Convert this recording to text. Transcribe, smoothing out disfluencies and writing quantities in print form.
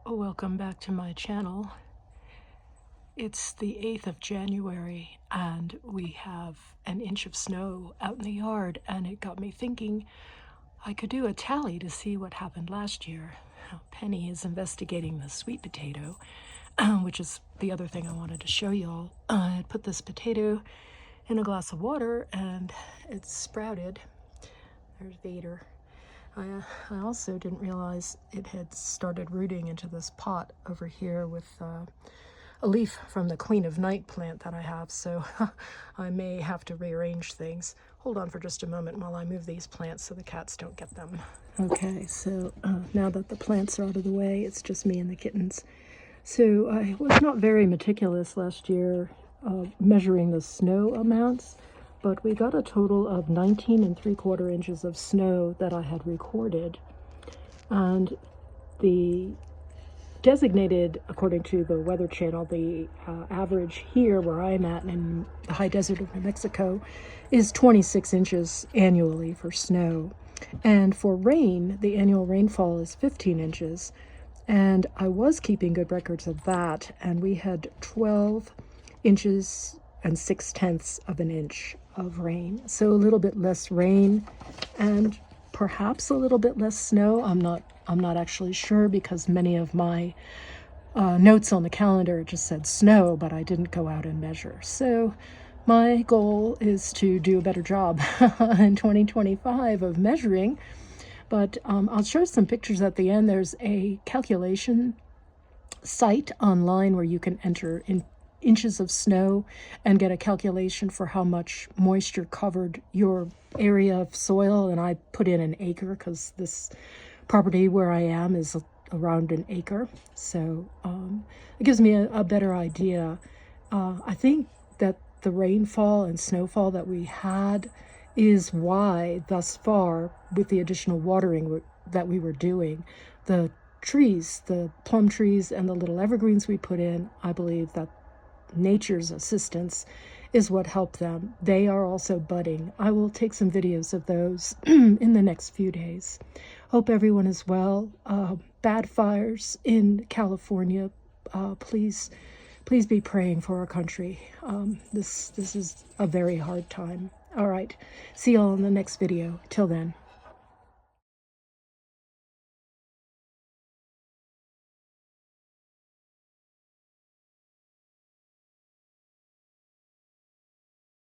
Welcome back to my channel. It's the 8th of January and we have an inch of snow out in the yard, and it got me thinking I could do a tally to see what happened last year. Penny is investigating the sweet potato, which is the other thing I wanted to show y'all. I put this potato in a glass of water and it sprouted. There's Vader. I also didn't realize it had started rooting into this pot over here with a leaf from the Queen of Night plant that I have, so I may have to rearrange things. Hold on for just a moment while I move these plants so the cats don't get them. Okay, so now that the plants are out of the way, it's just me and the kittens. So I was not very meticulous last year measuring the snow amounts, but we got a total of 19 3/4 inches of snow that I had recorded. And the designated, according to the Weather Channel, the average here where I'm at in the high desert of New Mexico is 26 inches annually for snow. And for rain, the annual rainfall is 15 inches. And I was keeping good records of that, and we had 12 inches and 6/10 of an inch of rain. So a little bit less rain and perhaps a little bit less snow. I'm not actually sure, because many of my notes on the calendar just said snow, but I didn't go out and measure. So my goal is to do a better job in 2025 of measuring. But I'll show some pictures at the end. There's a calculation site online where you can enter in inches of snow and get a calculation for how much moisture covered your area of soil. And I put in an acre because this property where I am is around an acre. So it gives me a better idea. I think that the rainfall and snowfall that we had is why thus far, with the additional watering that we were doing, the trees, the plum trees and the little evergreens we put in, I believe that nature's assistance is what helped them. They are also budding. I will take some videos of those in the next few days. Hope everyone is well. Bad fires in California. Please be praying for our country. This is a very hard time. All right. See y'all in the next video. Till then.